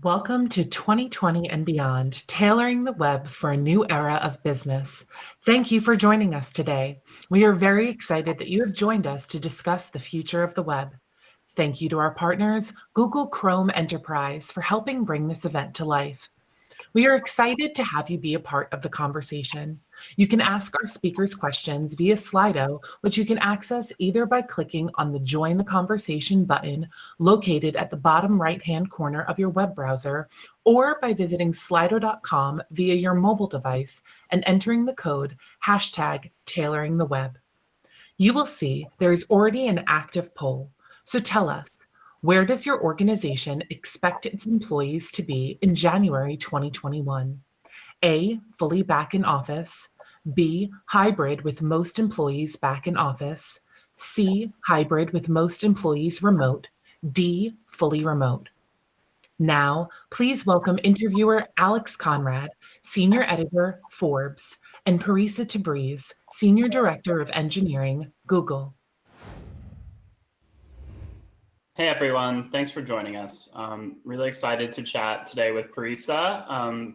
Welcome to 2020 and beyond, tailoring the web for a new era of business. Thank you for joining us today. We are very excited that you have joined us to discuss the future of the web. Thank you to our partners, Google Chrome Enterprise, for helping bring this event to life. We are excited to have you be a part of the conversation. You can ask our speakers questions via Slido, which you can access either by clicking on the Join the Conversation button located at the bottom right-hand corner of your web browser, or by visiting slido.com via your mobile device and entering the code #tailoringtheweb. You will see there is already an active poll, so tell us, where does your organization expect its employees to be in January 2021? A, fully back in office. B, hybrid with most employees back in office. C, hybrid with most employees remote. D, fully remote. Now, please welcome interviewer Alex Conrad, Senior Editor, Forbes, and Parisa Tabriz, Senior Director of Engineering, Google. Hey everyone, thanks for joining us. Really excited to chat today with Parisa.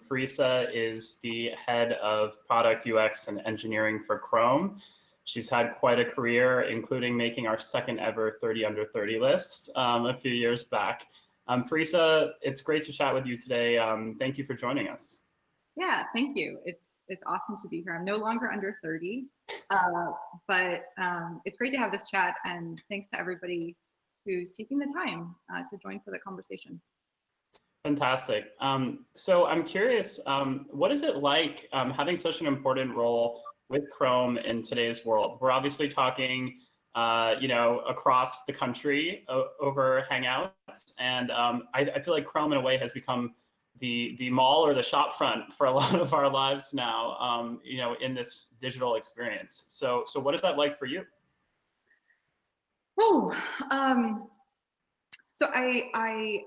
Parisa is the head of product UX and engineering for Chrome. She's had quite a career, including making our second ever 30 under 30 list a few years back. Parisa, it's great to chat with you today. Thank you for joining us. Yeah, thank you. It's awesome to be here. I'm no longer under 30, but it's great to have this chat, and thanks to everybody who's taking the time to join for the conversation. Fantastic. So I'm curious, what is it like having such an important role with Chrome in today's world? We're obviously talking, across the country over Hangouts, and I feel like Chrome in a way has become the mall or the shop front for a lot of our lives now, in this digital experience. So what is that like for you? Oh, so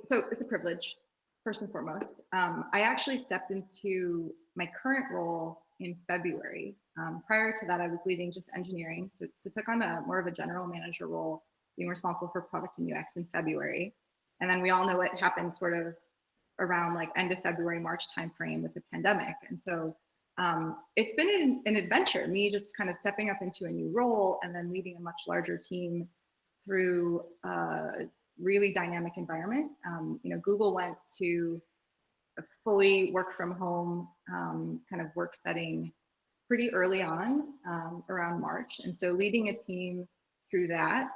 so it's a privilege, first and foremost. I actually stepped into my current role in February. Prior to that, I was leading just engineering, so took on more of a general manager role, being responsible for product and UX in February. And then we all know what happened sort of around like end of February, March timeframe with the pandemic. And so it's been an adventure, me just kind of stepping up into a new role and then leading a much larger team through a really dynamic environment. Google went to a fully work from home kind of work setting pretty early on, around March. And so leading a team through that,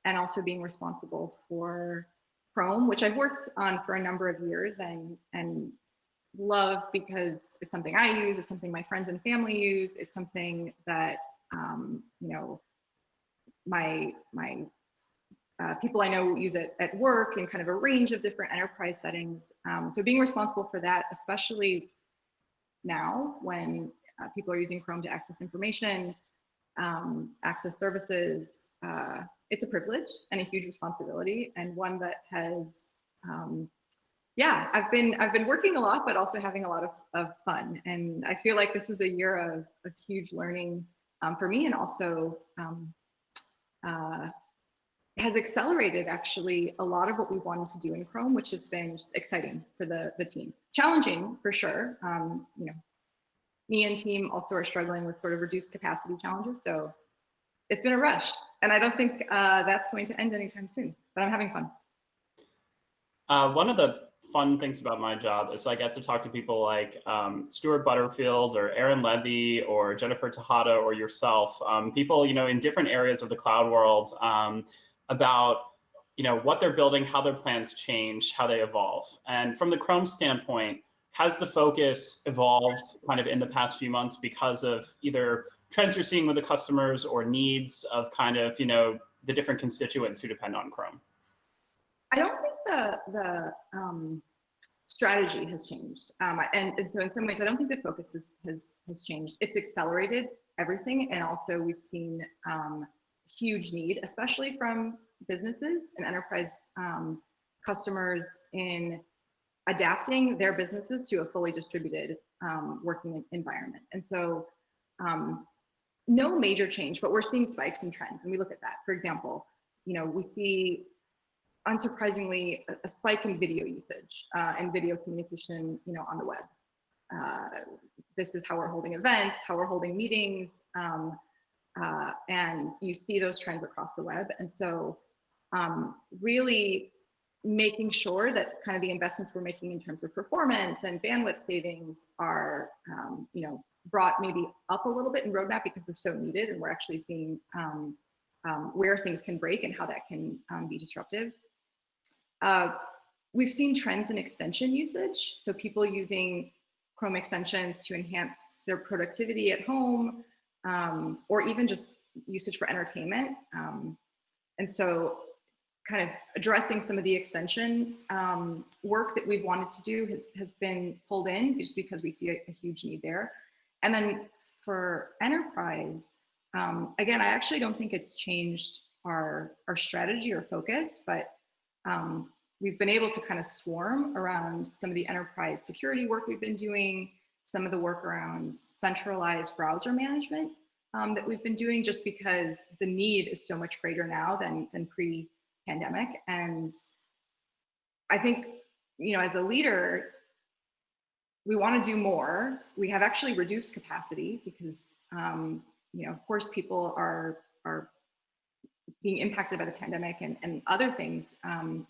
and also being responsible for Chrome, which I've worked on for a number of years and love, because it's something I use, it's something my friends and family use, it's something that my people I know use it at work in kind of a range of different enterprise settings. So being responsible for that, especially now when people are using Chrome to access information, access services, it's a privilege and a huge responsibility, and one that has, I've been working a lot, but also having a lot of fun. And I feel like this is a year of huge learning for me, and also has accelerated actually a lot of what we wanted to do in Chrome, which has been just exciting for the team. Challenging for sure. Me and team also are struggling with sort of reduced capacity challenges. So it's been a rush, and I don't think that's going to end anytime soon, but I'm having fun. One of the fun things about my job is I get to talk to people like Stuart Butterfield or Aaron Levy or Jennifer Tejada or yourself, people, in different areas of the cloud world, about what they're building, how their plans change, how they evolve. And from the Chrome standpoint, has the focus evolved kind of in the past few months because of either trends you're seeing with the customers or needs of kind of, the different constituents who depend on Chrome? I don't think the strategy has changed. And so in some ways, I don't think the focus has changed. It's accelerated everything. And also we've seen huge need, especially from businesses and enterprise customers, in adapting their businesses to a fully distributed working environment. And so no major change, but we're seeing spikes in trends when we look at that. For example, we see unsurprisingly, a spike in video usage and video communication, on the web. This is how we're holding events, how we're holding meetings, and you see those trends across the web. And so really making sure that kind of the investments we're making in terms of performance and bandwidth savings are, brought maybe up a little bit in roadmap because they're so needed, and we're actually seeing where things can break and how that can be disruptive. We've seen trends in extension usage, so people using Chrome extensions to enhance their productivity at home, or even just usage for entertainment. And so kind of addressing some of the extension work that we've wanted to do has been pulled in just because we see a huge need there. And then for enterprise, again, I actually don't think it's changed our strategy or focus, but we've been able to kind of swarm around some of the enterprise security work we've been doing, some of the work around centralized browser management that we've been doing, just because the need is so much greater now than pre-pandemic. And I think, as a leader, we want to do more. We have actually reduced capacity because, of course, people are being impacted by the pandemic and other things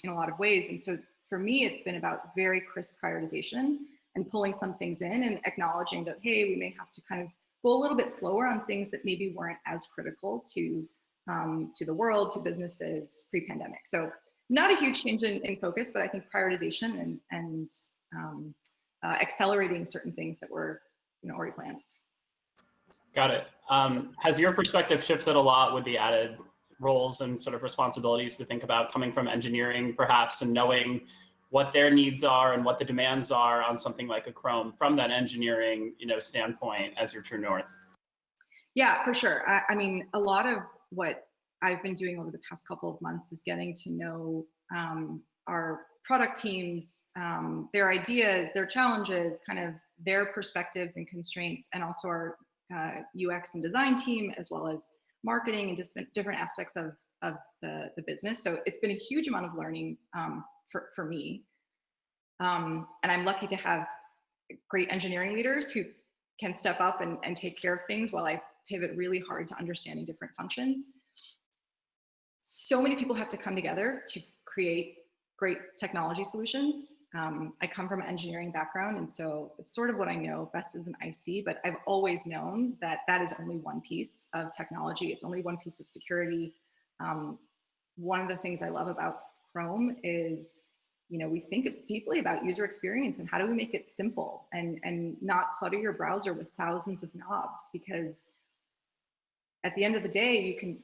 in a lot of ways. And so for me, it's been about very crisp prioritization and pulling some things in and acknowledging that, hey, we may have to kind of go a little bit slower on things that maybe weren't as critical to the world, to businesses pre-pandemic. So not a huge change in focus, but I think prioritization and accelerating certain things that were already planned. Got it. Has your perspective shifted a lot with the added roles and sort of responsibilities to think about coming from engineering perhaps, and knowing what their needs are and what the demands are on something like a Chrome from that engineering standpoint as your true north? Yeah, for sure. I mean, a lot of what I've been doing over the past couple of months is getting to know our product teams, their ideas, their challenges, kind of their perspectives and constraints, and also our UX and design team, as well as marketing and just different aspects of the business. So it's been a huge amount of learning for me. And I'm lucky to have great engineering leaders who can step up and take care of things while I pivot really hard to understanding different functions. So many people have to come together to create great technology solutions. I come from an engineering background, and so it's sort of what I know best as an IC, but I've always known that that is only one piece of technology. It's only one piece of security. One of the things I love about Chrome is, we think deeply about user experience and how do we make it simple and not clutter your browser with thousands of knobs, because at the end of the day, you can,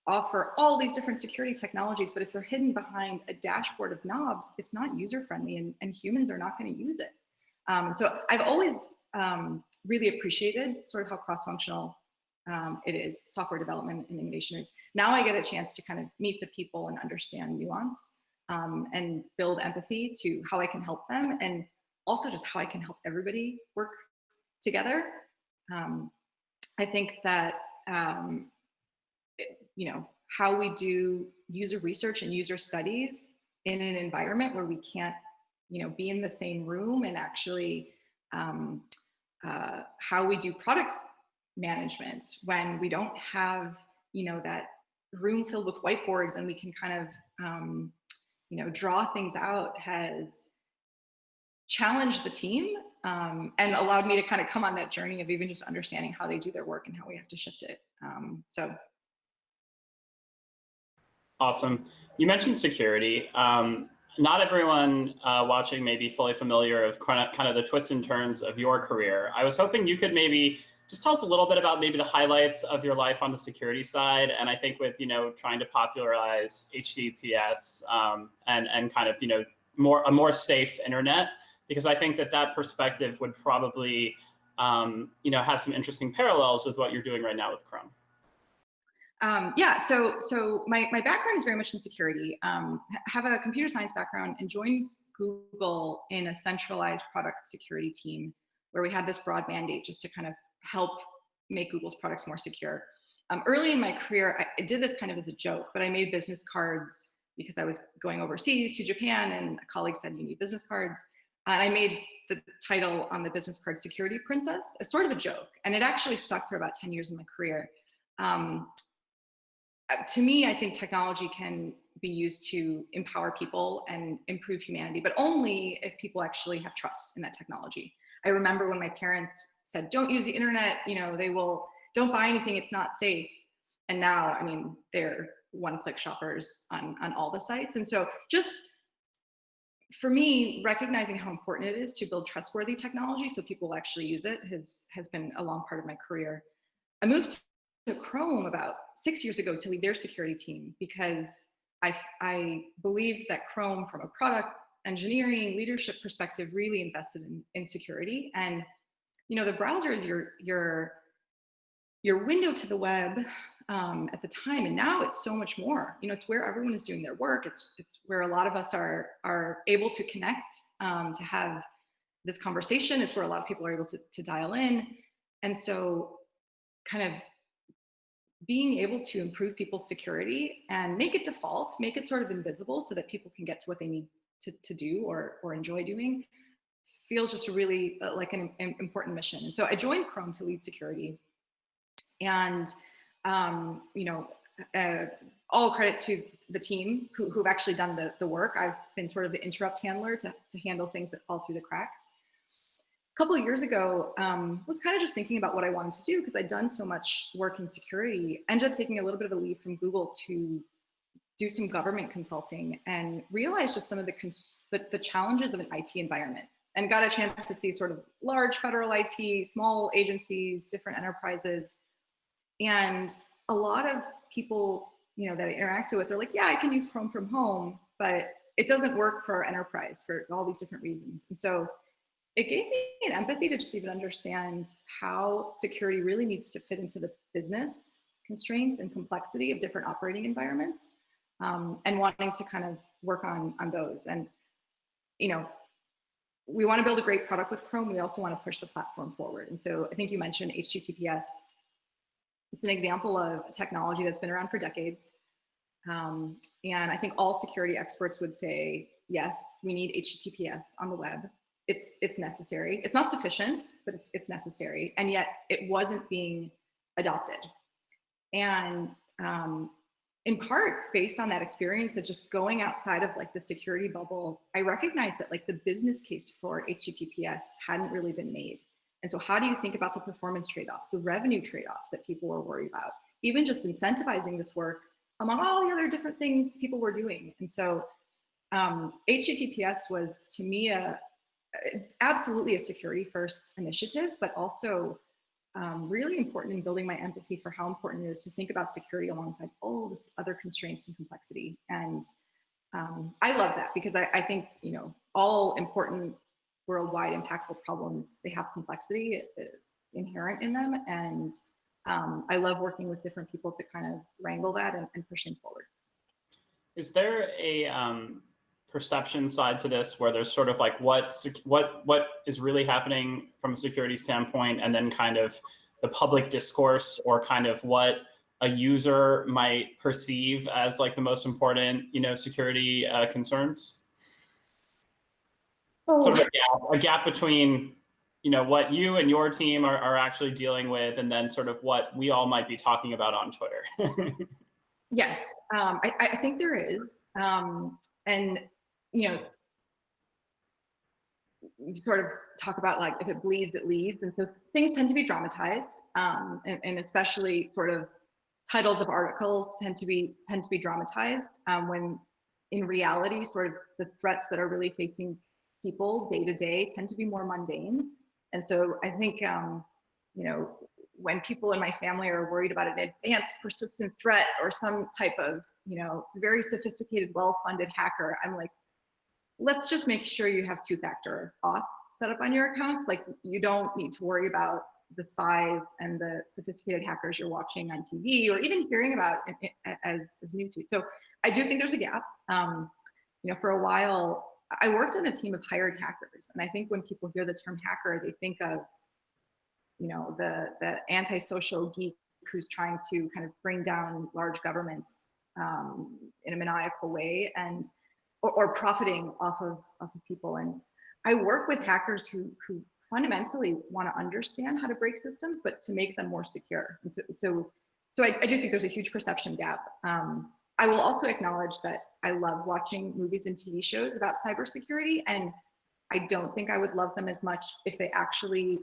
offer all these different security technologies, but if they're hidden behind a dashboard of knobs, it's not user-friendly, and humans are not going to use it. So I've always really appreciated sort of how cross-functional it is, software development and innovation is. Now I get a chance to kind of meet the people and understand nuance and build empathy to how I can help them, and also just how I can help everybody work together. I think that how we do user research and user studies in an environment where we can't, be in the same room, and actually how we do product management when we don't have, that room filled with whiteboards and we can kind of, draw things out, has challenged the team and allowed me to kind of come on that journey of even just understanding how they do their work and how we have to shift it. So. Awesome. You mentioned security. Not everyone watching may be fully familiar of kind of the twists and turns of your career. I was hoping you could maybe just tell us a little bit about maybe the highlights of your life on the security side. And I think with, trying to popularize HTTPS and kind of, a more safe internet, because I think that perspective would probably, have some interesting parallels with what you're doing right now with Chrome. Yeah, so my background is very much in security. Have a computer science background and joined Google in a centralized product security team where we had this broad mandate just to kind of help make Google's products more secure. Early in my career, I did this kind of as a joke, but I made business cards because I was going overseas to Japan, and a colleague said, you need business cards. And I made the title on the business card Security Princess as sort of a joke. And it actually stuck for about 10 years in my career. To me, I think technology can be used to empower people and improve humanity, but only if people actually have trust in that technology. I remember when my parents said, don't use the internet, don't buy anything, it's not safe. And now, I mean, they're one-click shoppers on all the sites. And so just for me, recognizing how important it is to build trustworthy technology so people actually use it has been a long part of my career. I moved to Chrome about 6 years ago to lead their security team because I believe that Chrome, from a product engineering leadership perspective, really invested in security. And the browser is your window to the web at the time, and now it's so much more. It's where everyone is doing their work. It's where a lot of us are able to connect, to have this conversation. It's where a lot of people are able to dial in. And so kind of being able to improve people's security and make it default, make it sort of invisible so that people can get to what they need to do or enjoy doing, feels just really like an important mission. And so I joined Chrome to lead security. And all credit to the team who've actually done the work. I've been sort of the interrupt handler to handle things that fall through the cracks. A couple of years ago, was kind of just thinking about what I wanted to do because I'd done so much work in security. Ended up taking a little bit of a leave from Google to do some government consulting and realized just some of the challenges of an IT environment, and got a chance to see sort of large federal IT, small agencies, different enterprises. And a lot of people, that I interacted with, are like, yeah, I can use Chrome from home, but it doesn't work for our enterprise for all these different reasons. And so it gave me an empathy to just even understand how security really needs to fit into the business constraints and complexity of different operating environments, and wanting to kind of work on those. And, we want to build a great product with Chrome. We also want to push the platform forward. And so I think you mentioned HTTPS. It's an example of a technology that's been around for decades. And I think all security experts would say, yes, we need HTTPS on the web. It's necessary. It's not sufficient, but it's necessary. And yet it wasn't being adopted. And in part based on that experience of just going outside of like the security bubble, I recognized that like the business case for HTTPS hadn't really been made. And so how do you think about the performance trade-offs, the revenue trade-offs that people were worried about, even just incentivizing this work among all the other different things people were doing? And so HTTPS was, to me, absolutely a security first initiative, but also really important in building my empathy for how important it is to think about security alongside all this other constraints and complexity. And I love that because I think, all important worldwide impactful problems, they have complexity inherent in them. And I love working with different people to kind of wrangle that and push things forward. Is there a perception side to this where there's sort of like what is really happening from a security standpoint, and then kind of the public discourse, or kind of what a user might perceive as like the most important, security concerns? Oh. Sort of a gap between, what you and your team are actually dealing with, and then sort of what we all might be talking about on Twitter. Yes, I think there is. And, you sort of talk about like, if it bleeds, it leads. And so things tend to be dramatized, and especially sort of titles of articles tend to be dramatized, when in reality, sort of the threats that are really facing people day to day tend to be more mundane. And so I think, when people in my family are worried about an advanced persistent threat or some type of, very sophisticated, well-funded hacker, I'm like, let's just make sure you have two-factor auth set up on your accounts. Like, you don't need to worry about the spies and the sophisticated hackers you're watching on TV or even hearing about as newsfeed. So I do think there's a gap. For a while, I worked on a team of hired hackers. And I think when people hear the term hacker, they think of, the antisocial geek who's trying to kind of bring down large governments. in a maniacal way or profiting off of people. And I work with hackers who fundamentally want to understand how to break systems, but to make them more secure. And so I do think there's a huge perception gap. I will also acknowledge that I love watching movies and TV shows about cybersecurity, and I don't think I would love them as much if they actually,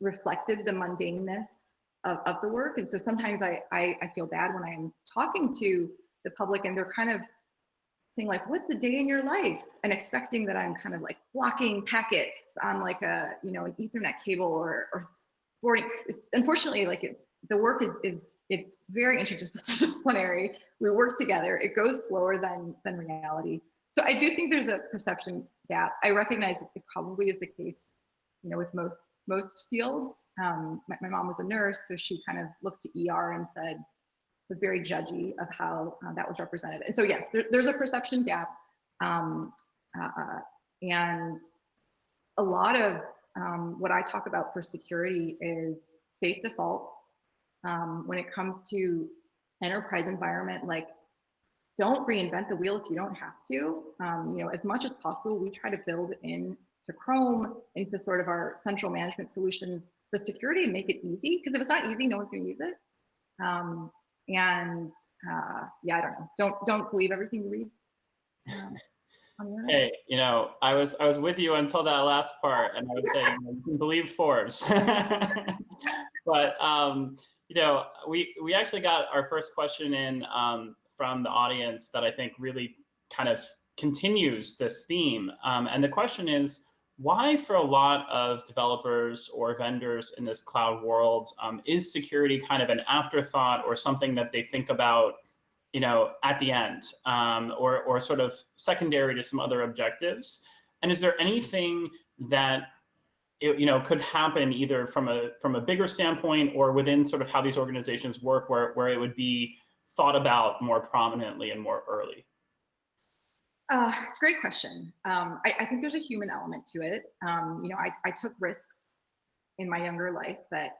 reflected the mundaneness of the work. And so sometimes I feel bad when I'm talking to the public and they're kind of saying like, what's a day in your life? And expecting that I'm kind of like blocking packets on like an Ethernet cable or forwarding. Unfortunately, like the work it's very interdisciplinary. We work together. It goes slower than reality. So I do think there's a perception gap. I recognize it probably is the case, with most fields. My mom was a nurse, so she kind of looked to ER and was very judgy of how that was represented. And so yes, there's a perception gap. And a lot of what I talk about for security is safe defaults. When it comes to enterprise environment, like don't reinvent the wheel if you don't have to. As much as possible, we try to build in to Chrome, into sort of our central management solutions, the security and make it easy. Because if it's not easy, no one's going to use it. I don't know. Don't believe everything you read. Hey, I was with you until that last part, and I would say you can believe Forbes. But we actually got our first question in from the audience that I think really kind of continues this theme. And the question is, why for a lot of developers or vendors in this cloud world, is security kind of an afterthought or something that they think about, at the end, or sort of secondary to some other objectives? And is there anything that could happen either from a bigger standpoint or within sort of how these organizations work, where it would be thought about more prominently and more early? It's a great question. I think there's a human element to it. I took risks in my younger life that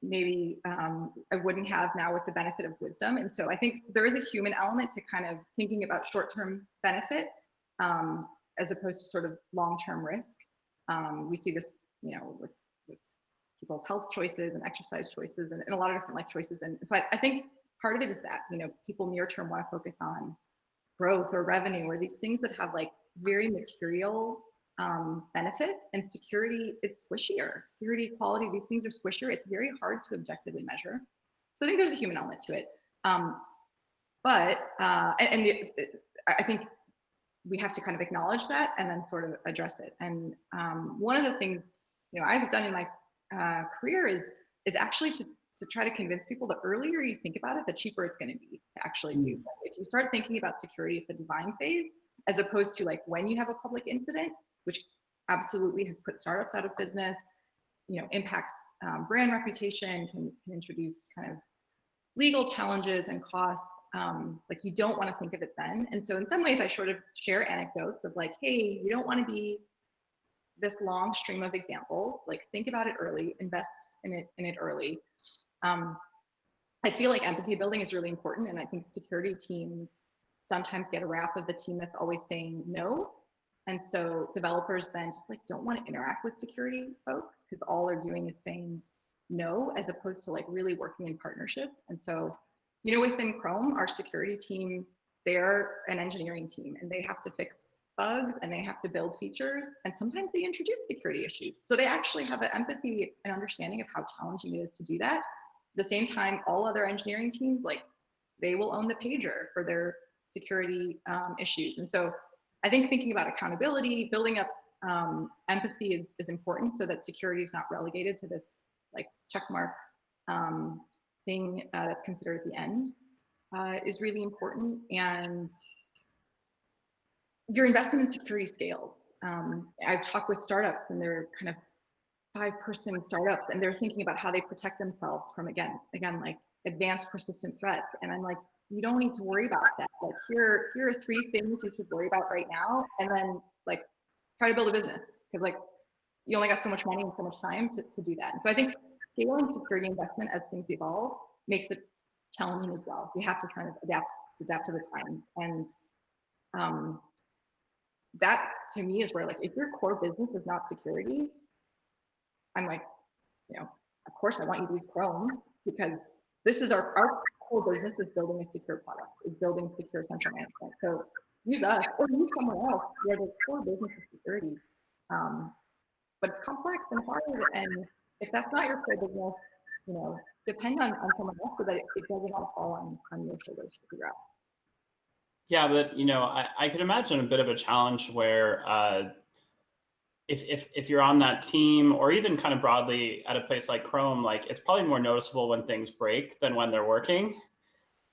maybe I wouldn't have now with the benefit of wisdom. And so I think there is a human element to kind of thinking about short-term benefit as opposed to sort of long-term risk. We see this, with people's health choices and exercise choices and a lot of different life choices. And so I think part of it is that, people near-term want to focus on growth or revenue or these things that have like very material benefit, and security is squishier. Security, quality, these things are squishier. It's very hard to objectively measure. So I think there's a human element to it. I think we have to kind of acknowledge that and then sort of address it. And one of the things I've done in my career is actually to try to convince people that earlier you think about it, the cheaper it's going to be to actually do. If you start thinking about security at the design phase, as opposed to like when you have a public incident, which absolutely has put startups out of business, impacts brand reputation, can introduce kind of legal challenges and costs. Like you don't want to think of it then. And so in some ways I sort of share anecdotes of like, hey, you don't want to be this long stream of examples. Like think about it early, invest in it early. I feel like empathy building is really important. And I think security teams sometimes get a rap of the team that's always saying no. And so developers then just like don't want to interact with security folks because all they're doing is saying no, as opposed to like really working in partnership. And so, within Chrome, our security team, they're an engineering team and they have to fix bugs and they have to build features. And sometimes they introduce security issues. So they actually have an empathy and understanding of how challenging it is to do that. At the same time, all other engineering teams, like they will own the pager for their security issues. And so I think thinking about accountability, building up empathy is important so that security is not relegated to this like checkmark thing that's considered at the end is really important. And your investment in security scales. I've talked with startups and they're kind of 5-person startups and they're thinking about how they protect themselves from, again, like advanced persistent threats. And I'm like, you don't need to worry about that. Like here are 3 things you should worry about right now. And then like try to build a business because like you only got so much money and so much time to do that. And so I think scaling security investment as things evolve makes it challenging as well. We have to kind of adapt to the times. And that to me is where, like, if your core business is not security, I'm like, of course I want you to use Chrome, because this is our core business is building a secure product, is building secure central management. So use us or use someone else where the core business is security. But it's complex and hard. And if that's not your core business, depend on someone else so that it doesn't all fall on your shoulders to figure out. Yeah, but I could imagine a bit of a challenge where if you're on that team, or even kind of broadly at a place like Chrome, like, it's probably more noticeable when things break than when they're working.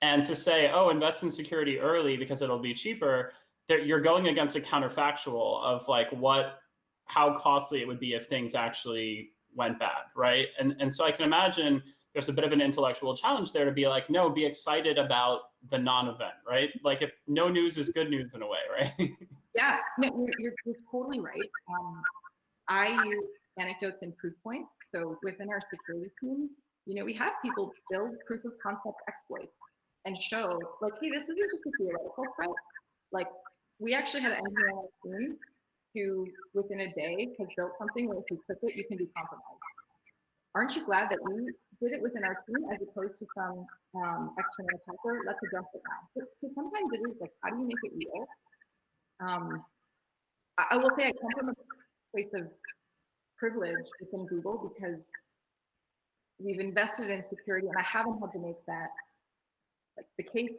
And to say, oh, invest in security early because it'll be cheaper, you're going against a counterfactual of like how costly it would be if things actually went bad, right? And so I can imagine there's a bit of an intellectual challenge there to be like, no, be excited about the non-event, right? Like, if no news is good news in a way, right? Yeah, no, you're totally right. I use anecdotes and proof points. So within our security team, we have people build proof of concept exploits and show, like, hey, this isn't just a theoretical threat. Like, we actually had an engineer on our team who within a day has built something where if you click it, you can be compromised. Aren't you glad that we did it within our team as opposed to some external attacker? Let's address it now. So sometimes it is like, how do you make it real? I will say I come from a place of privilege within Google because we've invested in security, and I haven't had to make that, like, the case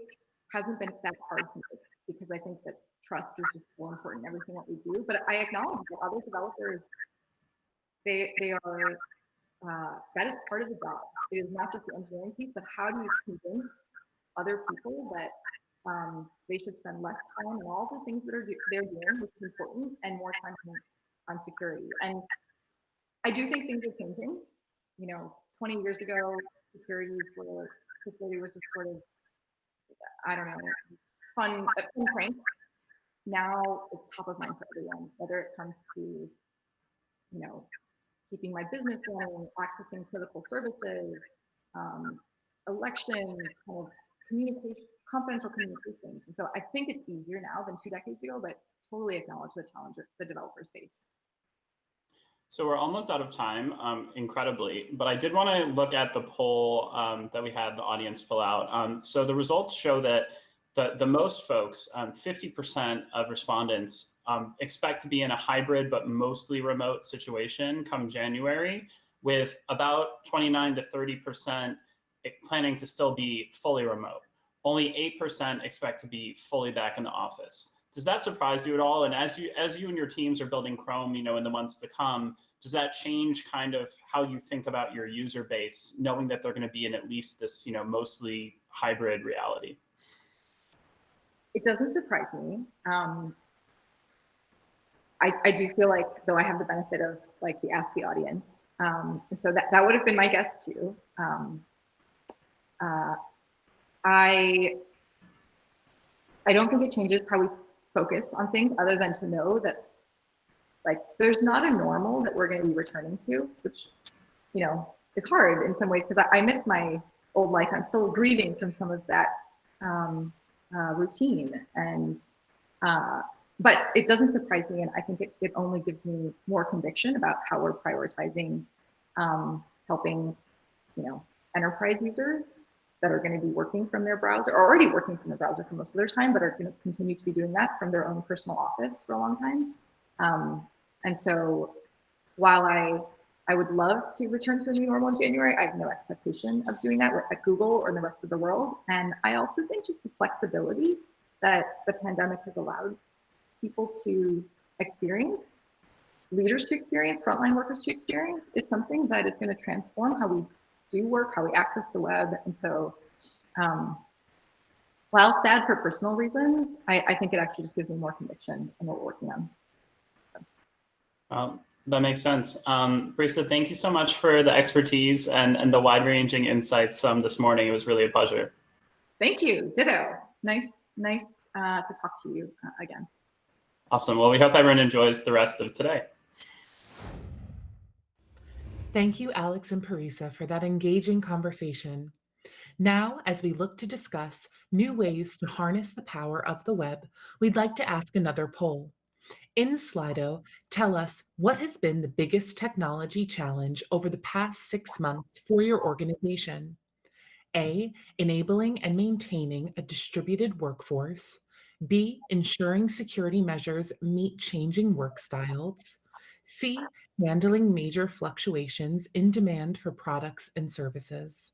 hasn't been that hard to make, because I think that trust is just so important in everything that we do. But I acknowledge that other developers, they are, that is part of the job. It is not just the engineering piece, but how do you convince other people that they should spend less time on all the things that they're doing, which is important, and more time on security. And I do think things are changing. 20 years ago, security was just sort of, I don't know, fun prank. Now it's top of mind for everyone, whether it comes to, keeping my business running, accessing critical services, elections, kind of communication, confidential communications. And so I think it's easier now than 2 decades ago, but totally acknowledge the challenge the developers face. So we're almost out of time, incredibly, but I did want to look at the poll that we had the audience fill out. So the results show that the most folks, 50% of respondents, expect to be in a hybrid but mostly remote situation come January, with about 29 to 30% planning to still be fully remote. Only 8% expect to be fully back in the office. Does that surprise you at all? And as you and your teams are building Chrome, in the months to come, does that change kind of how you think about your user base, knowing that they're going to be in at least this, mostly hybrid reality? It doesn't surprise me. I do feel like, though, I have the benefit of like the ask the audience, and so that would have been my guess too. I don't think it changes how we focus on things, other than to know that, like, there's not a normal that we're going to be returning to, which is hard in some ways, because I miss my old life. I'm still grieving from some of that routine, and but it doesn't surprise me, and I think it only gives me more conviction about how we're prioritizing helping enterprise users that are going to be working from their browser, or already working from their browser for most of their time, but are going to continue to be doing that from their own personal office for a long time. And so while I would love to return to a new normal in January, I have no expectation of doing that at Google or in the rest of the world. And I also think just the flexibility that the pandemic has allowed people to experience, leaders to experience, frontline workers to experience, is something that is going to transform how we do work, how we access the web. And so while sad for personal reasons, I think it actually just gives me more conviction in what we're working on. That makes sense. Brisa, thank you so much for the expertise and the wide-ranging insights this morning. It was really a pleasure. Thank you. Ditto. Nice to talk to you again. Awesome. Well, we hope everyone enjoys the rest of today. Thank you, Alex and Parisa, for that engaging conversation. Now, as we look to discuss new ways to harness the power of the web, we'd like to ask another poll. In Slido, tell us what has been the biggest technology challenge over the past 6 months for your organization. A, enabling and maintaining a distributed workforce. B, ensuring security measures meet changing work styles. C, handling major fluctuations in demand for products and services.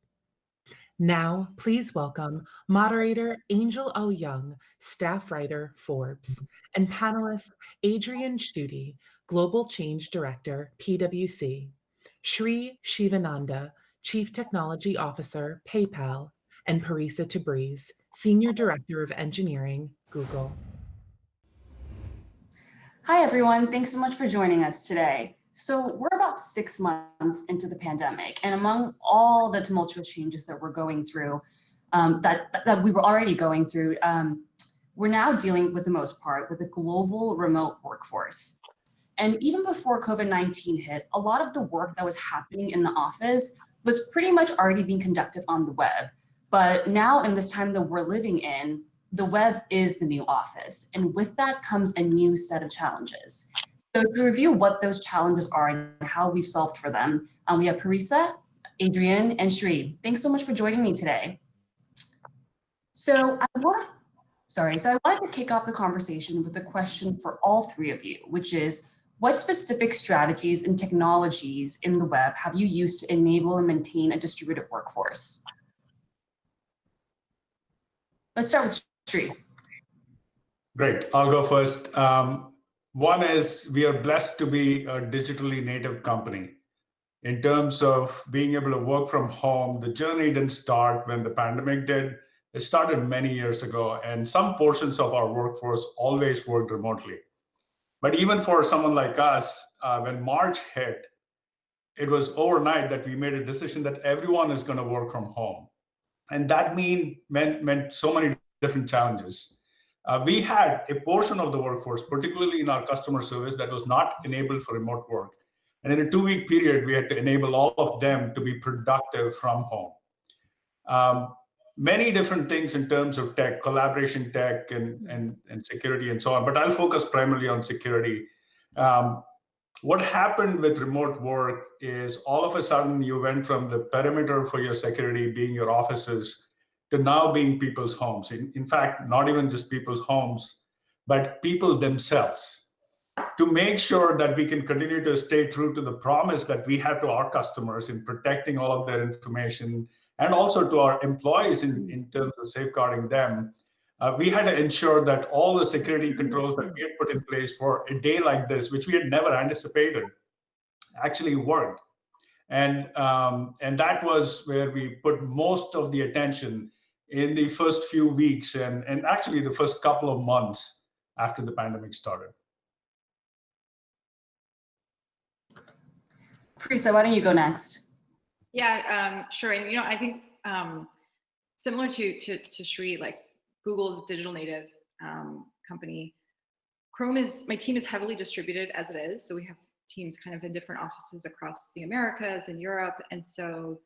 Now, please welcome moderator Angel O. Young, staff writer, Forbes, and panelist Adrian Schutte, Global Change Director, PwC, Sri Shivananda, Chief Technology Officer, PayPal, and Parisa Tabriz, Senior Director of Engineering, Google. Hi, everyone. Thanks so much for joining us today. So we're about 6 months into the pandemic, and among all the tumultuous changes that we're going through, that we were already going through, we're now dealing, with the most part, with a global remote workforce. And even before COVID-19 hit, a lot of the work that was happening in the office was pretty much already being conducted on the web. But now, in this time that we're living in, the web is the new office, and with that comes a new set of challenges. So to review what those challenges are and how we've solved for them, we have Parisa, Adrian, and Sri. Thanks so much for joining me today. So I wanted to kick off the conversation with a question for all three of you, which is, what specific strategies and technologies in the web have you used to enable and maintain a distributed workforce? Let's start with Sri. Great, I'll go first. One is we are blessed to be a digitally native company. In terms of being able to work from home, the journey didn't start when the pandemic did. It started many years ago, and some portions of our workforce always worked remotely. But even for someone like us, when March hit, it was overnight that we made a decision that everyone is going to work from home. And that meant so many different challenges. We had a portion of the workforce, particularly in our customer service, that was not enabled for remote work. And in a 2-week period, we had to enable all of them to be productive from home. Many different things in terms of tech, collaboration tech, and security and so on, but I'll focus primarily on security. What happened with remote work is all of a sudden you went from the perimeter for your security being your offices to now being people's homes. In fact, not even just people's homes, but people themselves. To make sure that we can continue to stay true to the promise that we have to our customers in protecting all of their information, and also to our employees in terms of safeguarding them, we had to ensure that all the security controls that we had put in place for a day like this, which we had never anticipated, actually worked. And that was where we put most of the attention in the first few weeks and actually the first couple of months after the pandemic started. Parisa, why don't you go next? Yeah, sure. And I think similar to Sri, like Google's digital native company, my team is heavily distributed as it is. So we have teams kind of in different offices across the Americas and Europe. And so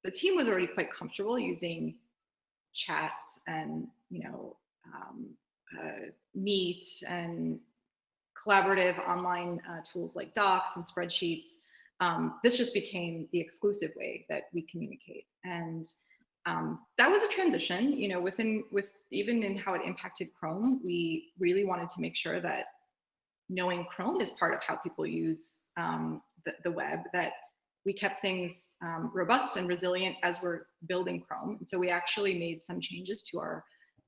the team was already quite comfortable using chats and, Meet and collaborative online tools like Docs and spreadsheets. This just became the exclusive way that we communicate. And that was a transition, with even in how it impacted Chrome. We really wanted to make sure that knowing Chrome is part of how people use the web, that we kept things robust and resilient as we're building Chrome. And so we actually made some changes to our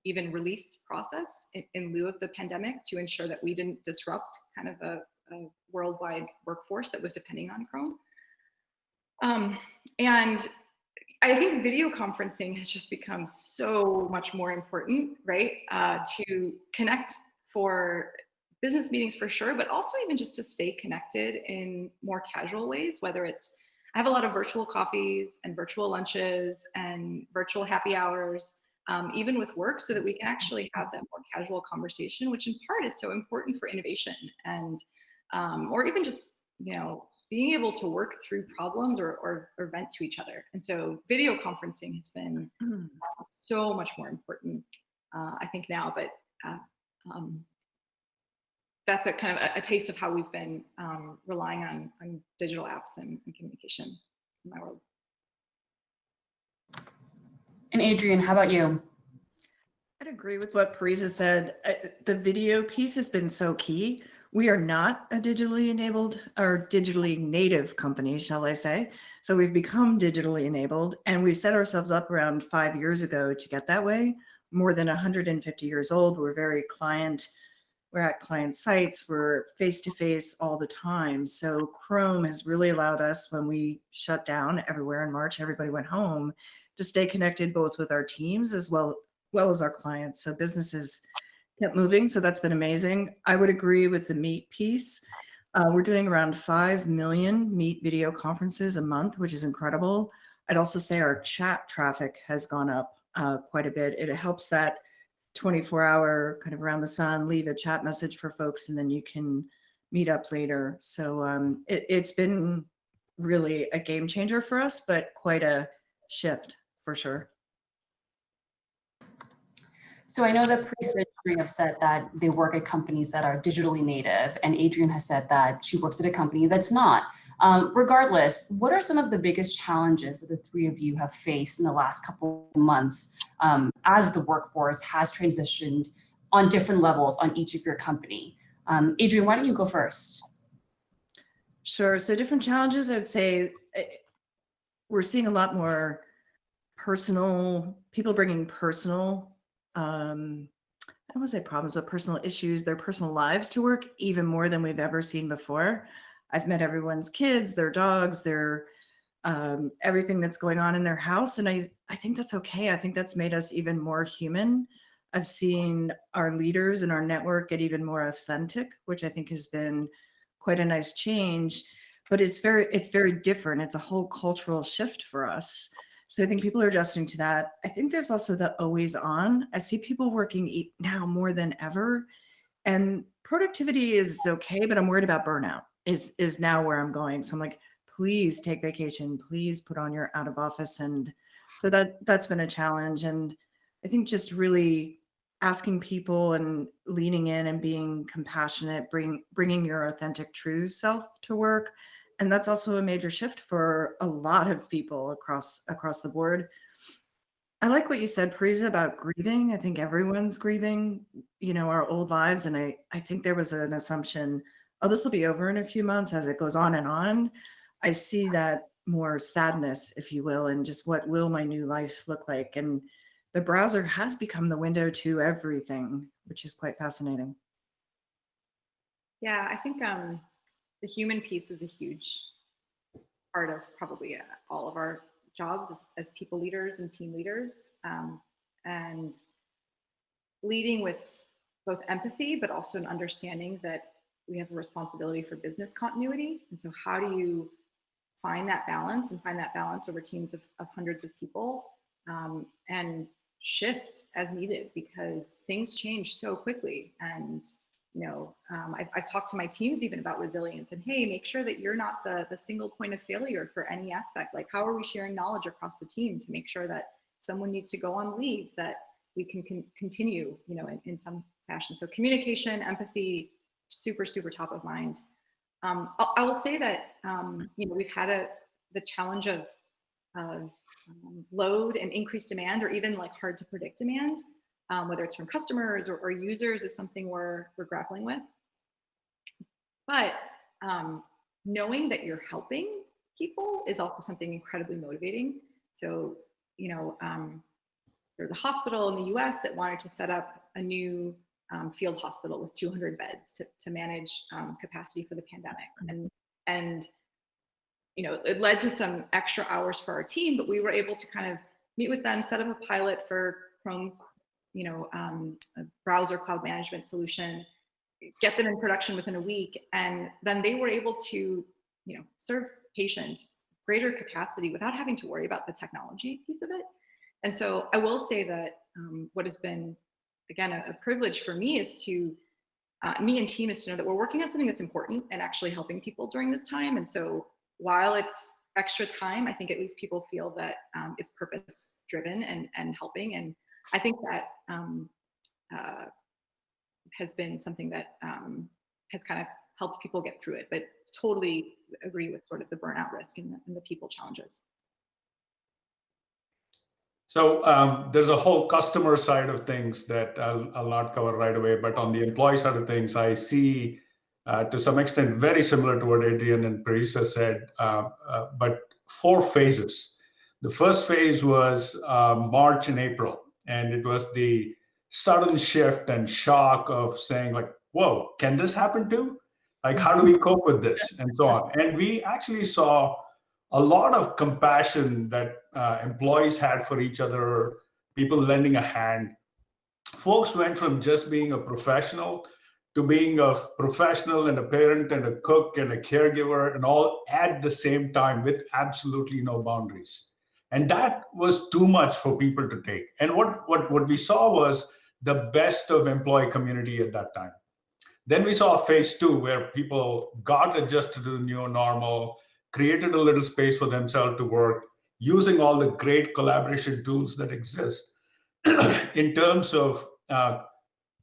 even release process in lieu of the pandemic to ensure that we didn't disrupt kind of a worldwide workforce that was depending on Chrome. And I think video conferencing has just become so much more important, right? To connect for business meetings for sure, but also even just to stay connected in more casual ways, whether it's, I have a lot of virtual coffees and virtual lunches and virtual happy hours, even with work, so that we can actually have that more casual conversation, which in part is so important for innovation and, or even just, being able to work through problems or vent to each other. And so video conferencing has been so much more important, I think now, but that's a kind of a taste of how we've been relying on digital apps and communication in my world. And Adrian, how about you? I'd agree with what Parisa said. The video piece has been so key. We are not a digitally enabled or digitally native company, shall I say. So we've become digitally enabled, and we set ourselves up around 5 years ago to get that way. More than 150 years old. We're at client sites, we're face-to-face all the time. So Chrome has really allowed us, when we shut down everywhere in March, everybody went home, to stay connected both with our teams as well as our clients. So businesses kept moving, so that's been amazing. I would agree with the Meet piece. We're doing around 5 million Meet video conferences a month, which is incredible. I'd also say our chat traffic has gone up quite a bit. It helps that 24-hour kind of around the sun, leave a chat message for folks, and then you can meet up later. So it's been really a game changer for us, but quite a shift for sure. So I know that Parisa and Adrian have said that they work at companies that are digitally native, and Adrian has said that she works at a company that's not. Regardless, what are some of the biggest challenges that the three of you have faced in the last couple of months as the workforce has transitioned on different levels on each of your company? Adrian, why don't you go first? Sure. So different challenges, I would say we're seeing a lot more people bringing personal, I don't want to say problems, but personal issues, their personal lives to work even more than we've ever seen before. I've met everyone's kids, their dogs, their everything that's going on in their house. And I think that's okay. I think that's made us even more human. I've seen our leaders and our network get even more authentic, which I think has been quite a nice change, but it's very different. It's a whole cultural shift for us. So I think people are adjusting to that. I think there's also the always on. I see people working now more than ever, and productivity is okay, but I'm worried about burnout is now where I'm going. So I'm like, please take vacation, please put on your out of office. And so that's been a challenge. And I think just really asking people and leaning in and being compassionate, bringing your authentic true self to work. And that's also a major shift for a lot of people across the board. I like what you said, Parisa, about grieving. I think everyone's grieving, our old lives. And I think there was an assumption, oh, this will be over in a few months. As it goes on and on, I see that more sadness, if you will, and just what will my new life look like? And the browser has become the window to everything, which is quite fascinating. Yeah, I think the human piece is a huge part of probably all of our jobs as people leaders and team leaders, and leading with both empathy, but also an understanding that we have a responsibility for business continuity. And so how do you find that balance over teams of hundreds of people, and shift as needed, because things change so quickly. And I've talked to my teams even about resilience and, hey, make sure that you're not the single point of failure for any aspect. Like, how are we sharing knowledge across the team to make sure that someone needs to go on leave, that we can continue, in some fashion. So communication, empathy, super, super top of mind. I will say that, we've had the challenge of load and increased demand, or even like hard to predict demand. Whether it's from customers or users, is something we're grappling with. But knowing that you're helping people is also something incredibly motivating. So, there's a hospital in the US that wanted to set up a new field hospital with 200 beds to manage capacity for the pandemic. And it led to some extra hours for our team, but we were able to kind of meet with them, set up a pilot for Chrome's a browser cloud management solution, get them in production within a week. And then they were able to, serve patients greater capacity without having to worry about the technology piece of it. And so I will say that what has been, again, a privilege for me is to me and team is to know that we're working on something that's important and actually helping people during this time. And so while it's extra time, I think at least people feel that it's purpose driven and helping. And I think that has been something that has kind of helped people get through it, but totally agree with sort of the burnout risk and the people challenges. So there's a whole customer side of things that I'll not cover right away, but on the employee side of things, I see to some extent very similar to what Adrian and Parisa said, but 4 phases. The first phase was March and April, and it was the sudden shift and shock of saying like, whoa, can this happen too? Like, how do we cope with this? And so on. And we actually saw a lot of compassion that employees had for each other, people lending a hand. Folks went from just being a professional to being a professional and a parent and a cook and a caregiver and all at the same time with absolutely no boundaries. And that was too much for people to take. And what we saw was the best of employee community at that time. Then we saw phase 2 where people got adjusted to the new normal, created a little space for themselves to work, using all the great collaboration tools that exist in terms of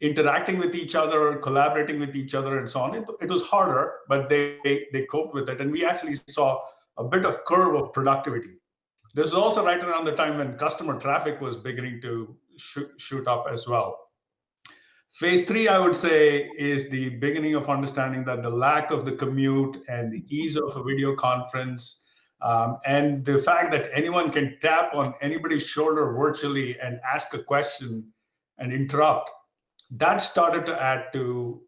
interacting with each other, collaborating with each other, and so on. It was harder, but they coped with it. And we actually saw a bit of curve of productivity. This is also right around the time when customer traffic was beginning to shoot up as well. Phase 3, I would say, is the beginning of understanding that the lack of the commute and the ease of a video conference and the fact that anyone can tap on anybody's shoulder virtually and ask a question and interrupt, that started to add to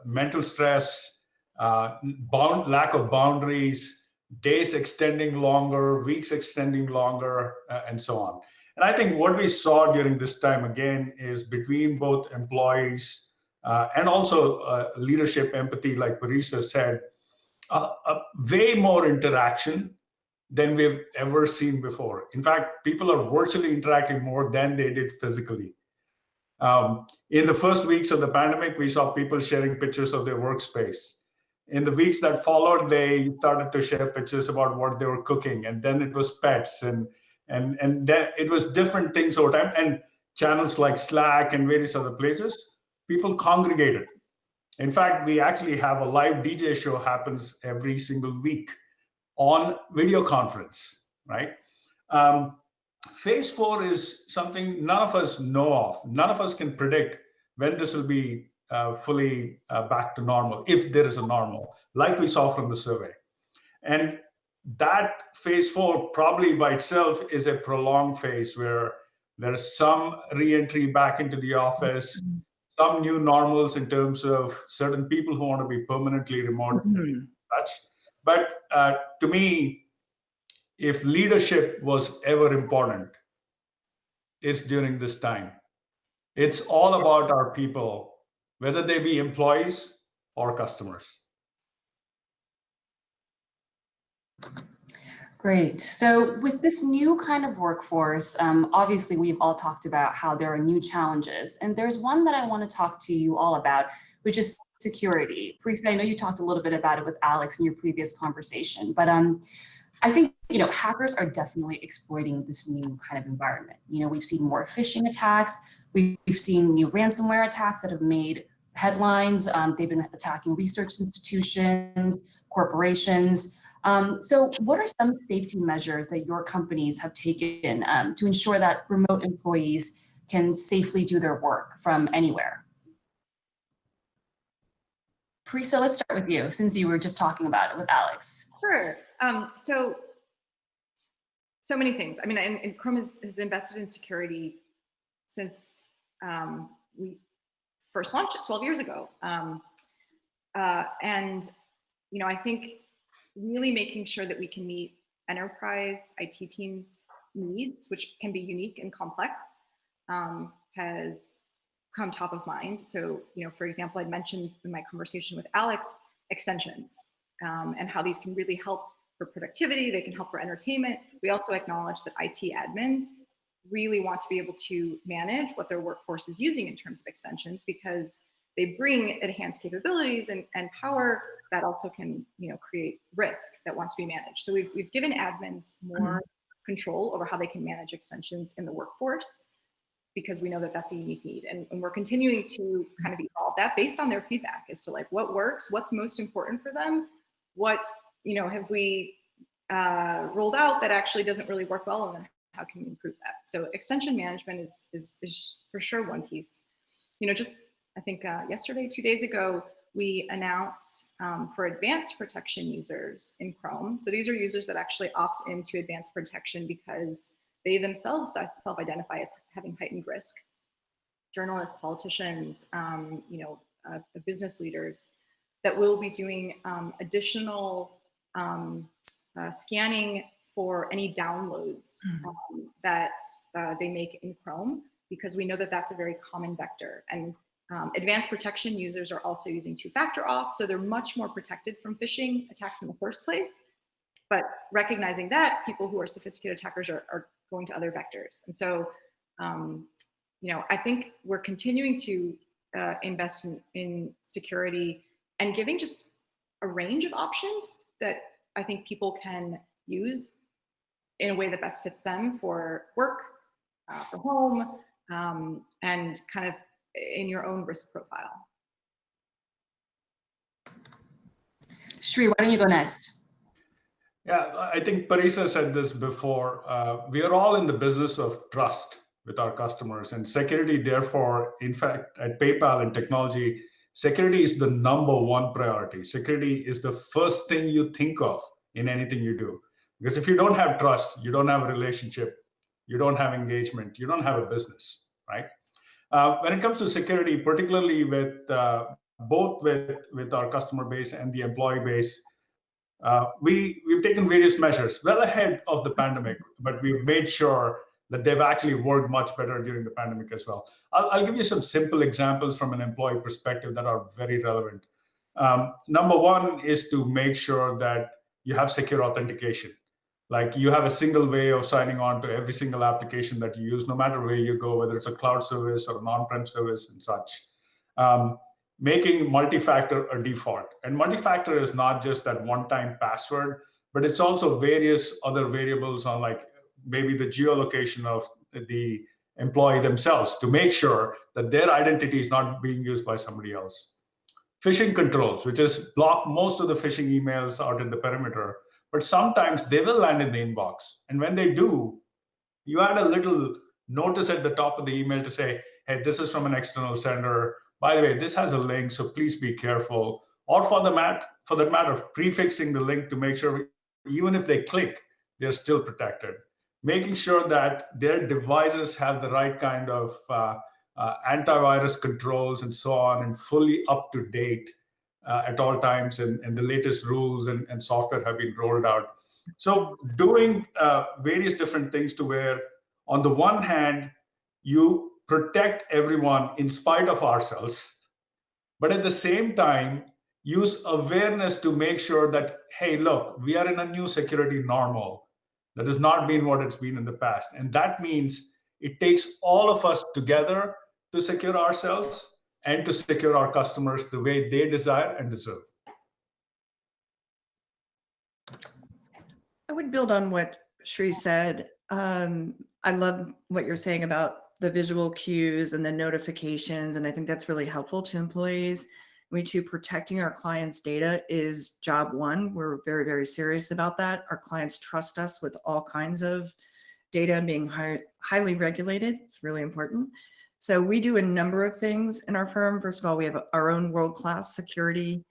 mental stress, lack of boundaries, days extending longer, weeks extending longer, and so on. And I think what we saw during this time, again, is between both employees and also leadership empathy, like Parisa said, way more interaction than we've ever seen before. In fact, people are virtually interacting more than they did physically. In the first weeks of the pandemic, we saw people sharing pictures of their workspace. In the weeks that followed, they started to share pictures about what they were cooking, and then it was pets, and then it was different things over time. And channels like Slack and various other places, people congregated. In fact, we actually have a live DJ show happens every single week on video conference, right? Phase 4 is something none of us know of. None of us can predict when this will be fully back to normal, if there is a normal, like we saw from the survey. And that phase 4 probably by itself is a prolonged phase where there's some re-entry back into the office, some new normals in terms of certain people who want to be permanently remote, such. But to me, if leadership was ever important, it's during this time. It's all about our people, whether they be employees or customers. Great. So with this new kind of workforce, obviously we've all talked about how there are new challenges, and there's one that I want to talk to you all about, which is security. Parisa, I know you talked a little bit about it with Alex in your previous conversation, but I think, hackers are definitely exploiting this new kind of environment. We've seen more phishing attacks. We've seen new ransomware attacks that have made headlines. They've been attacking research institutions, corporations. So what are some safety measures that your companies have taken to ensure that remote employees can safely do their work from anywhere? Parisa, let's start with you, since you were just talking about it with Alex. Sure. So many things. I mean, and Chrome has invested in security since we first launched it 12 years ago. And I think really making sure that we can meet enterprise IT teams' needs, which can be unique and complex, has come top of mind. So, for example, I'd mentioned in my conversation with Alex, extensions and how these can really help for productivity. They can help for entertainment. We also acknowledge that IT admins really want to be able to manage what their workforce is using in terms of extensions, because they bring enhanced capabilities and power that also can, create risk that wants to be managed. So we've given admins more control over how they can manage extensions in the workforce, because we know that that's a unique need. And we're continuing to kind of evolve that based on their feedback as to like what works, what's most important for them, what, have we rolled out that actually doesn't really work well, and then how can we improve that? So extension management is for sure one piece. Just I think yesterday, 2 days ago, we announced for advanced protection users in Chrome. So these are users that actually opt into advanced protection because they themselves self-identify as having heightened risk. Journalists, politicians, business leaders that will be doing additional scanning for any downloads that they make in Chrome, because we know that that's a very common vector. And advanced protection users are also using two-factor auth, so they're much more protected from phishing attacks in the first place. But recognizing that, people who are sophisticated attackers are going to other vectors. And so, I think we're continuing to invest in security and giving just a range of options that I think people can use in a way that best fits them for work, for home, and kind of in your own risk profile. Shri, why don't you go next? Yeah, I think Parisa said this before. We are all in the business of trust with our customers, and security, therefore, in fact, at PayPal and technology, security is the number one priority. Security is the first thing you think of in anything you do. Because if you don't have trust, you don't have a relationship, you don't have engagement, you don't have a business, right? When it comes to security, particularly with both with our customer base and the employee base, we've taken various measures well ahead of the pandemic, but we've made sure that they've actually worked much better during the pandemic as well. I'll give you some simple examples from an employee perspective that are very relevant. Number one is to make sure that you have secure authentication. Like you have a single way of signing on to every single application that you use, no matter where you go, whether it's a cloud service or an on-prem service and such. Making multi-factor a default. And multi-factor is not just that one-time password, but it's also various other variables on like maybe the geolocation of the employee themselves to make sure that their identity is not being used by somebody else. Phishing controls, which is block most of the phishing emails out in the perimeter, but sometimes they will land in the inbox. And when they do, you add a little notice at the top of the email to say, hey, this is from an external sender. By the way, this has a link, so please be careful. Or for that matter, prefixing the link to make sure even if they click, they're still protected. Making sure that their devices have the right kind of antivirus controls and so on, and fully up to date at all times, and the latest rules and software have been rolled out. So doing various different things to where, on the one hand, you protect everyone in spite of ourselves, but at the same time, use awareness to make sure that, hey, look, we are in a new security normal. That has not been what it's been in the past. And that means it takes all of us together to secure ourselves and to secure our customers the way they desire and deserve. I would build on what Shri said. I love what you're saying about the visual cues and the notifications, and I think that's really helpful to employees. We too, protecting our clients' data is job one. We're very, very serious about that. Our clients trust us with all kinds of data being highly regulated. It's really important. So we do a number of things in our firm. First of all, we have our own world-class security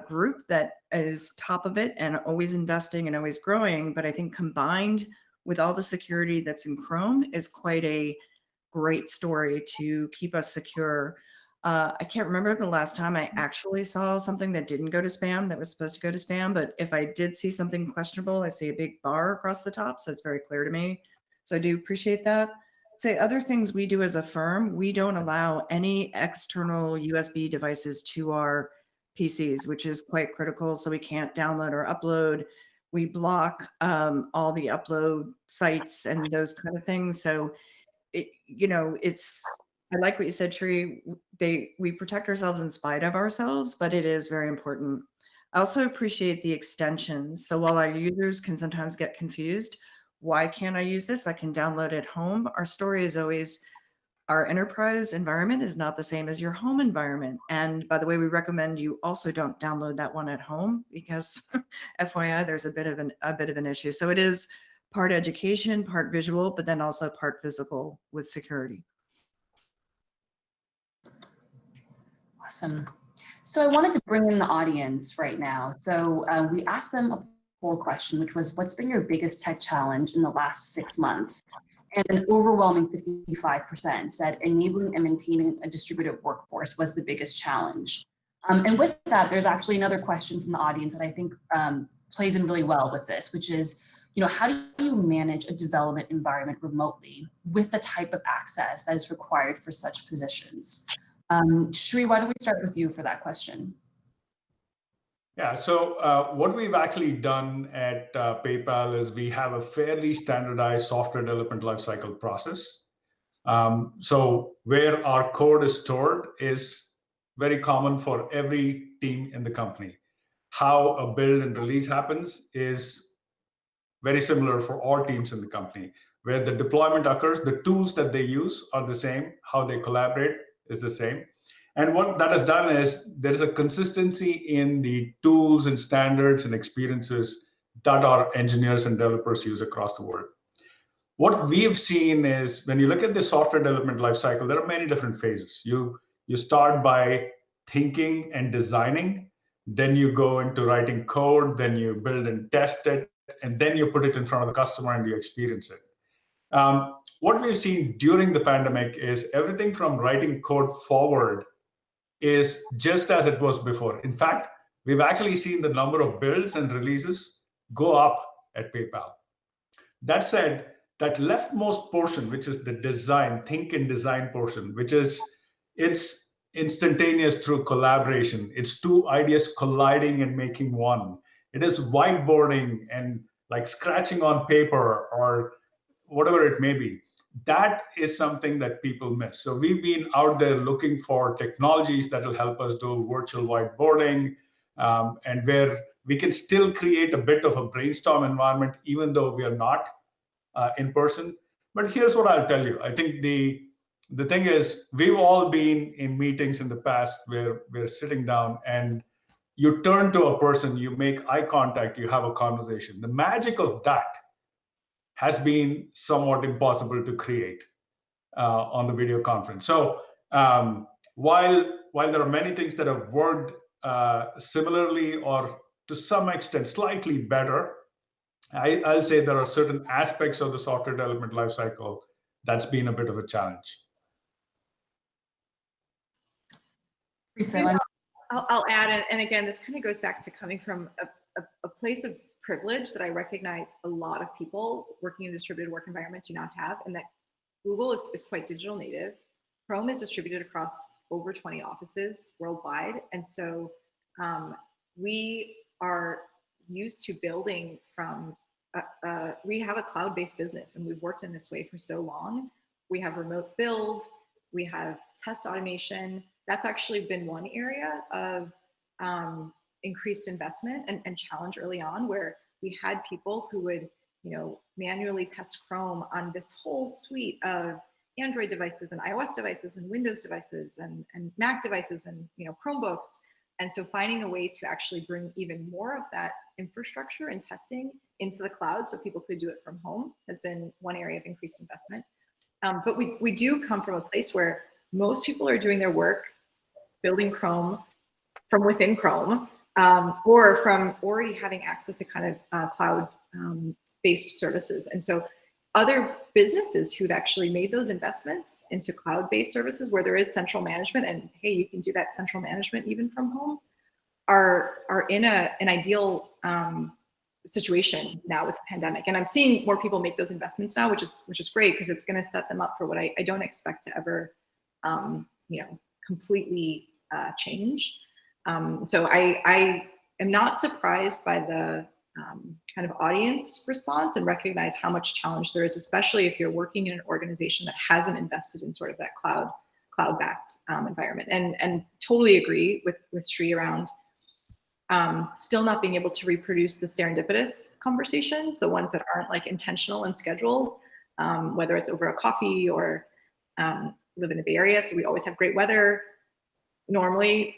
group that is top of it and always investing and always growing. But I think combined with all the security that's in Chrome is quite a great story to keep us secure. I can't remember the last time I actually saw something that didn't go to spam that was supposed to go to spam, but if I did see something questionable, I see a big bar across the top, so it's very clear to me. So I do appreciate that. Say other things we do as a firm, we don't allow any external USB devices to our PCs, which is quite critical, so we can't download or upload. We block all the upload sites and those kind of things. So it's I like what you said, Tree. We protect ourselves in spite of ourselves, but it is very important. I also appreciate the extensions. So while our users can sometimes get confused, why can't I use this? I can download it home. Our story is always our enterprise environment is not the same as your home environment. And by the way, we recommend you also don't download that one at home because FYI, there's a bit of an issue. So it is part education, part visual, but then also part physical with security. Awesome. So I wanted to bring in the audience right now. So we asked them a poll question, which was, what's been your biggest tech challenge in the last 6 months? And an overwhelming 55% said enabling and maintaining a distributed workforce was the biggest challenge. And with that, there's actually another question from the audience that I think plays in really well with this, which is, how do you manage a development environment remotely with the type of access that is required for such positions? Shri, why don't we start with you for that question? Yeah, so what we've actually done at PayPal is we have a fairly standardized software development lifecycle process. So where our code is stored is very common for every team in the company. How a build and release happens is very similar for all teams in the company. Where the deployment occurs, the tools that they use are the same, how they collaborate is the same. And what that has done is there's a consistency in the tools and standards and experiences that our engineers and developers use across the world. What we have seen is when you look at the software development lifecycle, there are many different phases. You start by thinking and designing, then you go into writing code, then you build and test it, and then you put it in front of the customer and you experience it. What we've seen during the pandemic is everything from writing code forward is just as it was before. In fact, we've actually seen the number of builds and releases go up at PayPal. That said, that leftmost portion, which is the design, think and design portion, it's instantaneous through collaboration. It's two ideas colliding and making one. It is whiteboarding and like scratching on paper or whatever it may be. That is something that people miss. So we've been out there looking for technologies that will help us do virtual whiteboarding, and where we can still create a bit of a brainstorm environment, even though we are not in person. But here's what I'll tell you. I think the thing is, we've all been in meetings in the past where we're sitting down and you turn to a person, you make eye contact, you have a conversation. The magic of that has been somewhat impossible to create on the video conference. So while there are many things that have worked similarly or to some extent slightly better, I'll say there are certain aspects of the software development lifecycle that's been a bit of a challenge. I'll add, and again, this kind of goes back to coming from a place of privilege that I recognize a lot of people working in a distributed work environment do not have, and that Google is quite digital native. Chrome is distributed across over 20 offices worldwide. And so we are used to building from, we have a cloud-based business and we've worked in this way for so long. We have remote build, we have test automation. That's actually been one area of increased investment and challenge early on, where we had people who would, manually test Chrome on this whole suite of Android devices and iOS devices and Windows devices and Mac devices and Chromebooks. And so finding a way to actually bring even more of that infrastructure and testing into the cloud so people could do it from home has been one area of increased investment. But we do come from a place where most people are doing their work building Chrome from within Chrome, or from already having access to kind of cloud-based services. And so other businesses who've actually made those investments into cloud-based services where there is central management, and hey, you can do that central management even from home, are in an ideal situation now with the pandemic. And I'm seeing more people make those investments now, which is great, because it's going to set them up for what I don't expect to ever completely change. So I am not surprised by the kind of audience response, and recognize how much challenge there is, especially if you're working in an organization that hasn't invested in sort of that cloud cloud-backed environment. And totally agree with Sri around still not being able to reproduce the serendipitous conversations, the ones that aren't like intentional and scheduled, whether it's over a coffee or live in the Bay Area, so we always have great weather. Normally,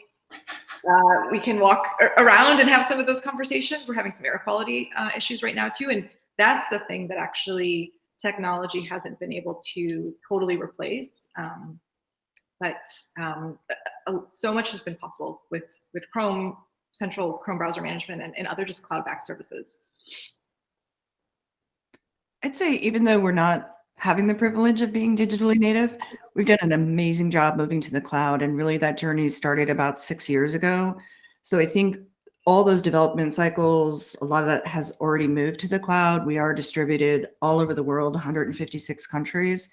we can walk around and have some of those conversations. We're having some air quality issues right now too, and that's the thing that actually technology hasn't been able to totally replace. But so much has been possible with Chrome, central Chrome browser management, and other just cloud-backed services. I'd say even though we're not having the privilege of being digitally native, we've done an amazing job moving to the cloud. And really that journey started about 6 years ago. So I think all those development cycles, a lot of that has already moved to the cloud. We are distributed all over the world, 156 countries.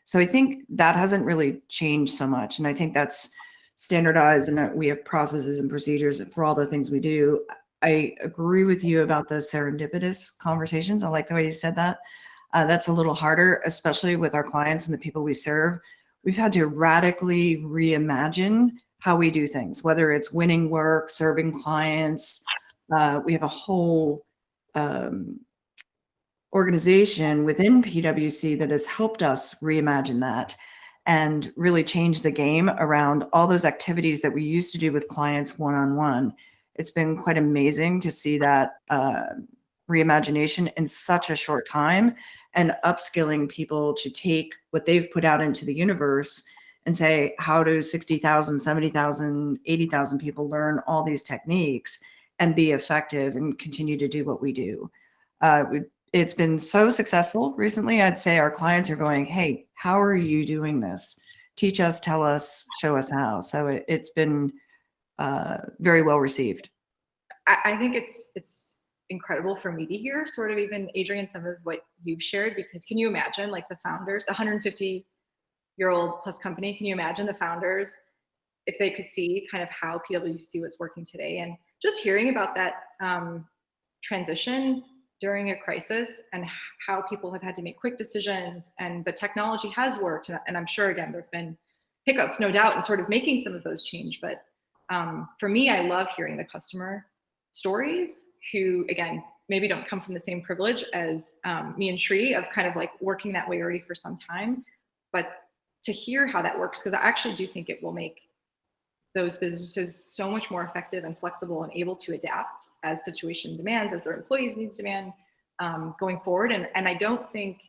So I think that hasn't really changed so much. And I think that's standardized, and we have processes and procedures for all the things we do. I agree with you about the serendipitous conversations. I like the way you said that. That's a little harder, especially with our clients and the people we serve. We've had to radically reimagine how we do things, whether it's winning work, serving clients. We have a whole organization within PwC that has helped us reimagine that and really change the game around all those activities that we used to do with clients one-on-one. It's been quite amazing to see that reimagination in such a short time, and upskilling people to take what they've put out into the universe and say, how do 60,000, 70,000, 80,000 people learn all these techniques and be effective and continue to do what we do? It's been so successful recently. I'd say our clients are going, hey, how are you doing this? Teach us, tell us, show us how. So it's been very well received. I think it's incredible for me to hear sort of even Adrian, some of what you've shared, because can you imagine like the founders, 150-year-old plus company, can you imagine the founders if they could see kind of how PwC was working today, and just hearing about that transition during a crisis and how people have had to make quick decisions, but technology has worked. And I'm sure, again, there've been hiccups, no doubt, in sort of making some of those change. But for me, I love hearing the customer stories who, again, maybe don't come from the same privilege as me and Sri of kind of like working that way already for some time, but to hear how that works, because I actually do think it will make those businesses so much more effective and flexible and able to adapt as situation demands, as their employees' needs demand going forward. And I don't think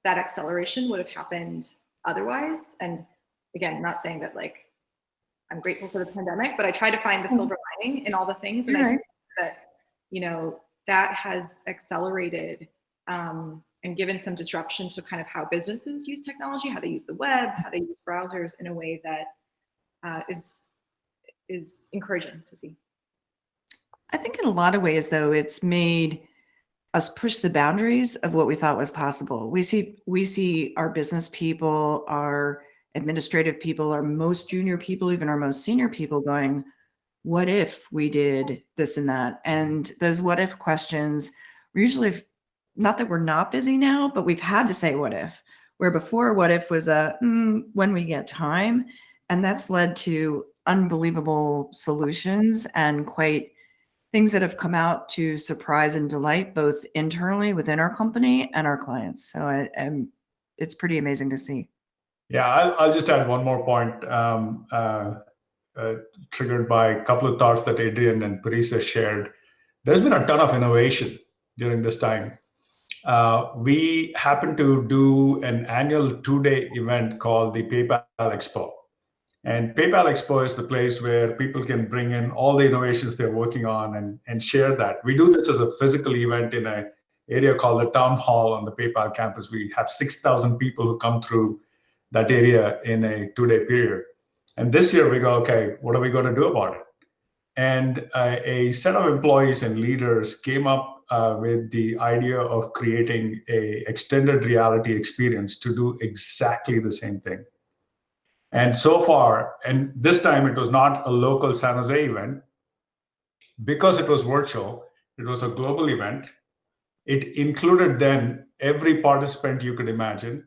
that acceleration would have happened otherwise. And again, not saying that like I'm grateful for the pandemic, but I try to find the silver lining in all the things. And I think that, you know, that has accelerated and given some disruption to kind of how businesses use technology, how they use the web, how they use browsers in a way that is encouraging to see. I think in a lot of ways, though, it's made us push the boundaries of what we thought was possible. We see our business people, our administrative people, our most junior people, even our most senior people going, what if we did this and that? And those what if questions, we're usually, not that we're not busy now, but we've had to say what if, where before what if was a when we get time. And that's led to unbelievable solutions and quite things that have come out to surprise and delight both internally within our company and our clients. So it's pretty amazing to see. Yeah, I'll just add one more point, triggered by a couple of thoughts that Adrian and Parisa shared. There's been a ton of innovation during this time. We happen to do an annual 2-day event called the PayPal Expo. And PayPal Expo is the place where people can bring in all the innovations they're working on and share that. We do this as a physical event in an area called the Town Hall on the PayPal campus. We have 6,000 people who come through that area in a 2-day period. And this year we go, okay, what are we going to do about it? And a set of employees and leaders came up with the idea of creating a extended reality experience to do exactly the same thing. And so far, and this time it was not a local San Jose event, because it was virtual, it was a global event. It included then every participant you could imagine,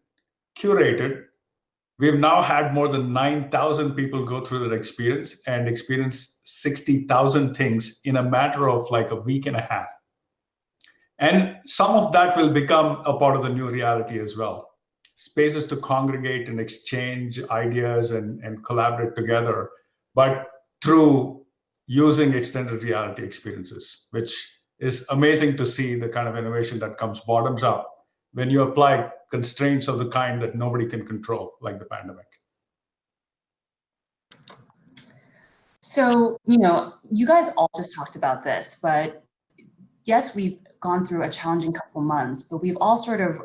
curated, We've now had more than 9,000 people go through that experience and experience 60,000 things in a matter of like a week and a half. And some of that will become a part of the new reality as well. Spaces to congregate and exchange ideas and collaborate together, but through using extended reality experiences, which is amazing to see the kind of innovation that comes bottoms up when you apply constraints of the kind that nobody can control, like the pandemic. So, you guys all just talked about this, but yes, we've gone through a challenging couple months, but we've all sort of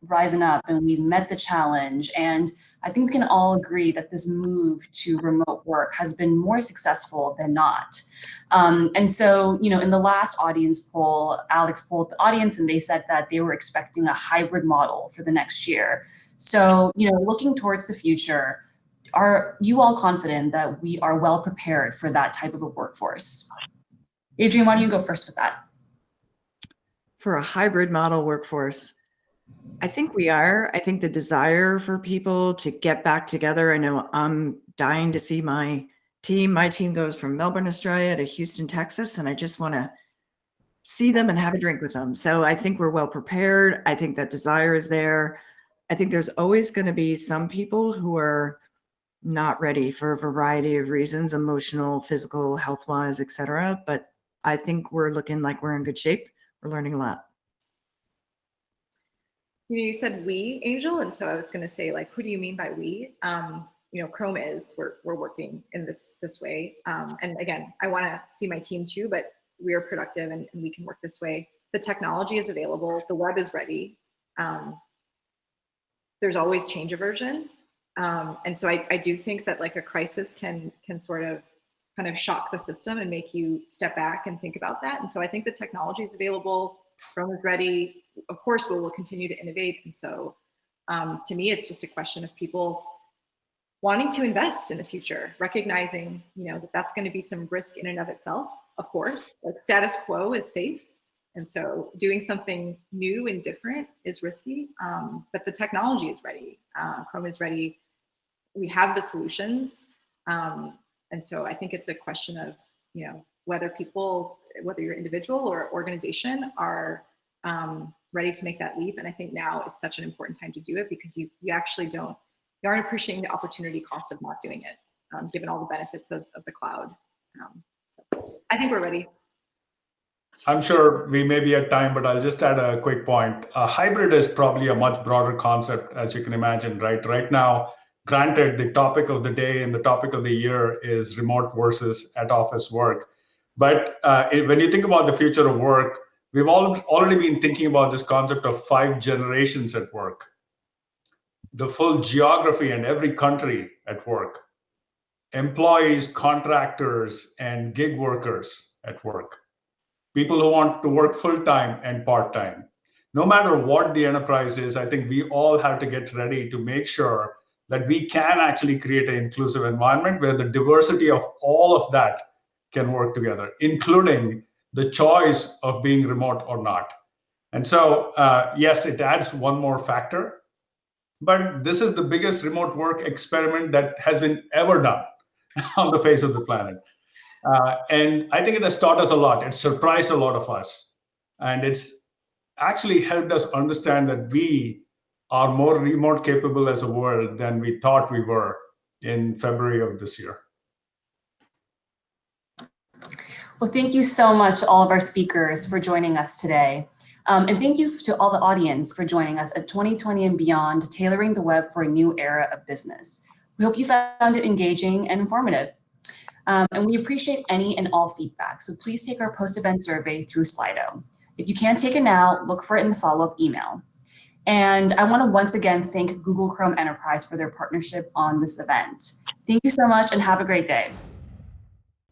risen up and we've met the challenge. And I think we can all agree that this move to remote work has been more successful than not. And so, in the last audience poll, Alex polled the audience and they said that they were expecting a hybrid model for the next year. So, looking towards the future, are you all confident that we are well prepared for that type of a workforce? Adrienne, why don't you go first with that? For a hybrid model workforce, I think we are. I think the desire for people to get back together. I know I'm dying to see my team. My team goes from Melbourne, Australia to Houston, Texas, and I just want to see them and have a drink with them. So I think we're well prepared. I think that desire is there. I think there's always going to be some people who are not ready for a variety of reasons, emotional, physical, health-wise, et cetera. But I think we're looking like we're in good shape. We're learning a lot. You said we, Angel, and so I was going to say, like, who do you mean by we? Chrome is, we're working in this way. And again, I want to see my team too, but we are productive and we can work this way. The technology is available. The web is ready. There's always change aversion. And so I do think that like a crisis can sort of kind of shock the system and make you step back and think about that. And so I think the technology is available. Chrome is ready. Of course, we will continue to innovate. And so to me, it's just a question of people wanting to invest in the future, recognizing, that that's going to be some risk in and of itself. Of course, like status quo is safe. And so doing something new and different is risky, but the technology is ready. Chrome is ready. We have the solutions. And so I think it's a question of, whether you're individual or organization are ready to make that leap. And I think now is such an important time to do it because you actually you aren't appreciating the opportunity cost of not doing it, given all the benefits of the cloud. So I think we're ready. I'm sure we may be at time, but I'll just add a quick point. Hybrid is probably a much broader concept, as you can imagine, right? Right now, granted, the topic of the day and the topic of the year is remote versus at office work. But when you think about the future of work, we've already been thinking about this concept of 5 generations at work. The full geography and every country at work. Employees, contractors, and gig workers at work. People who want to work full-time and part-time. No matter what the enterprise is, I think we all have to get ready to make sure that we can actually create an inclusive environment where the diversity of all of that can work together, including the choice of being remote or not. And so, yes, it adds one more factor, but this is the biggest remote work experiment that has been ever done on the face of the planet. And I think it has taught us a lot. It surprised a lot of us. And it's actually helped us understand that we are more remote capable as a world than we thought we were in February of this year. Well, thank you so much, all of our speakers, for joining us today. And thank you to all the audience for joining us at 2020 and Beyond, Tailoring the Web for a New Era of Business. We hope you found it engaging and informative. And we appreciate any and all feedback, so please take our post-event survey through Slido. If you can't take it now, look for it in the follow-up email. And I want to once again thank Google Chrome Enterprise for their partnership on this event. Thank you so much and have a great day.